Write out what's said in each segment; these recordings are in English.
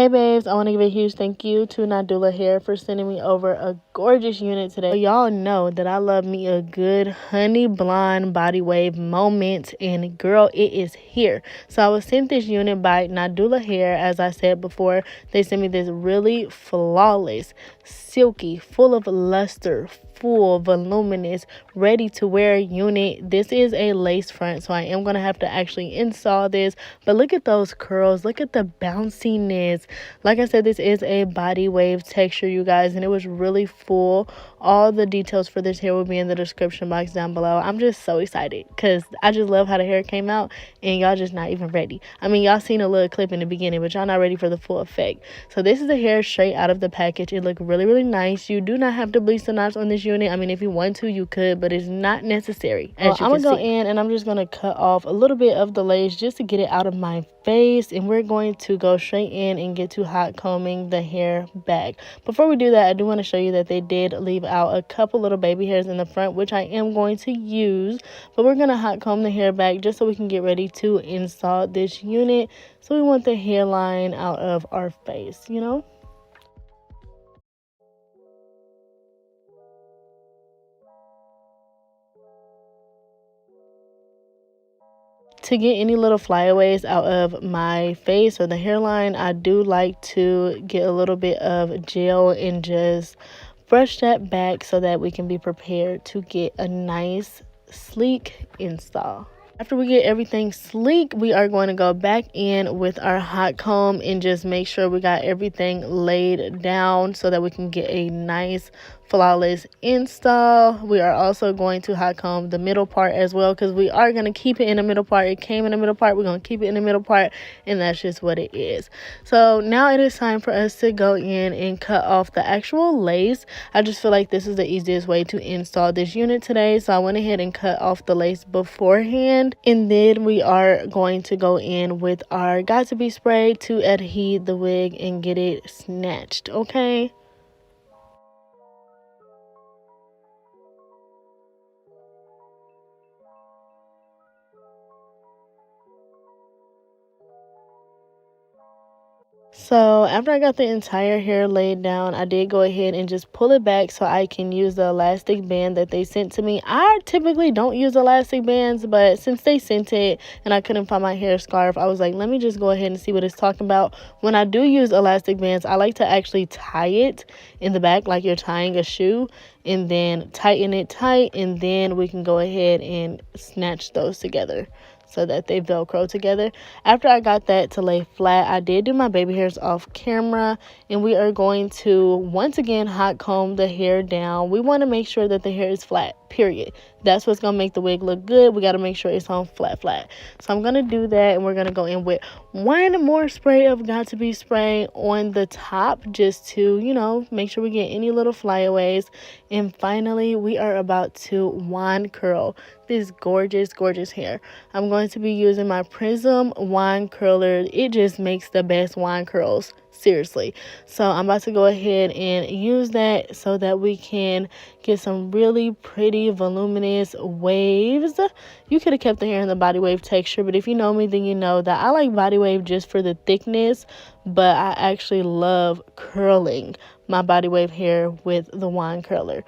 Hey babes, I want to give a huge thank you to Nadula Hair for sending me over a gorgeous unit today. Y'all know that I love me a good honey blonde body wave moment, and girl, it is here. So I was sent this unit by Nadula Hair. As I said before, they sent me this really flawless, silky, full of luster, full, voluminous, ready to wear unit. This is a lace front, so I am going to have to actually install this. But look at those curls, look at the bounciness. Like I said, this is a body wave texture, you guys, and it was really full. All the details for this hair will be in the description box down below. I'm just so excited because I just love how the hair came out, and y'all just not even ready. I mean, y'all seen a little clip in the beginning, but y'all not ready for the full effect. So this is the hair straight out of the package. It looked really, really nice. You do not have to bleach the knots on this unit. I mean, if you want to, you could, but it's not necessary. I'm gonna go in and I'm just gonna cut off a little bit of the lace just to get it out of my face, and we're going to go straight in and get to hot combing the hair back. Before we do that, I do want to show you that they did leave out a couple little baby hairs in the front, which I am going to use, but we're gonna hot comb the hair back just so we can get ready to install this unit. So we want the hairline out of our face, you know. To get any little flyaways out of my face or the hairline, I do like to get a little bit of gel and just brush that back so that we can be prepared to get a nice, sleek install. After we get everything sleek, we are going to go back in with our hot comb and just make sure we got everything laid down so that we can get a nice, flawless install. We are also going to hot comb the middle part as well, because we are going to keep it in the middle part. It came in the middle part. We're going to keep it in the middle part, and that's just what it is. So now it is time for us to go in and cut off the actual lace. I just feel like this is the easiest way to install this unit today, so I went ahead and cut off the lace beforehand. And then we are going to go in with our Got To Be spray to adhere the wig and get it snatched, okay? So after I got the entire hair laid down, I did go ahead and just pull it back so I can use the elastic band that they sent to me. I typically don't use elastic bands, but since they sent it and I couldn't find my hair scarf, I was like, let me just go ahead and see what it's talking about. When I do use elastic bands, I like to actually tie it in the back like you're tying a shoe, and then tighten it tight, and then we can go ahead and snatch those together so that they velcro together. After I got that to lay flat, I did do my baby hairs off camera, and we are going to once again hot comb the hair down. We want to make sure that the hair is flat, period. That's what's gonna make the wig look good. We got to make sure it's on flat. So I'm gonna do that, and we're gonna go in with one more spray of Got To Be spray on the top just to, you know, make sure we get any little flyaways. And finally, we are about to wand curl this gorgeous hair. I'm going to be using my Prism wand curler. It just makes the best wand curls, seriously. So I'm about to go ahead and use that so that we can get some really pretty voluminous waves. You could have kept the hair in the body wave texture, but if you know me, then you know that I like body wave just for the thickness, but I actually love curling my body wave hair with the wand curler.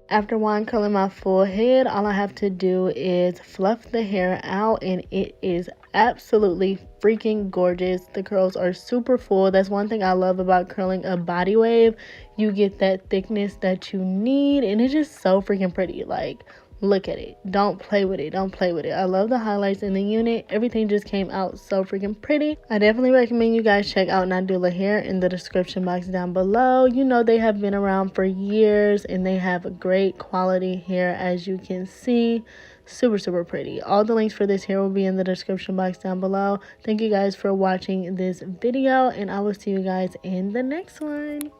After wand curling my full head, all I have to do is fluff the hair out, and it is absolutely freaking gorgeous. The curls are super full. That's one thing I love about curling a body wave. You get that thickness that you need, and it's just so freaking pretty. Like, Look at it. Don't play with it. Don't play with it. I love the highlights in the unit. Everything just came out so freaking pretty. I definitely recommend you guys check out Nadula Hair in the description box down below. You know, they have been around for years and they have a great quality hair, as you can see. Super pretty. All the links for this hair will be in the description box down below. Thank you guys for watching this video, and I will see you guys in the next one.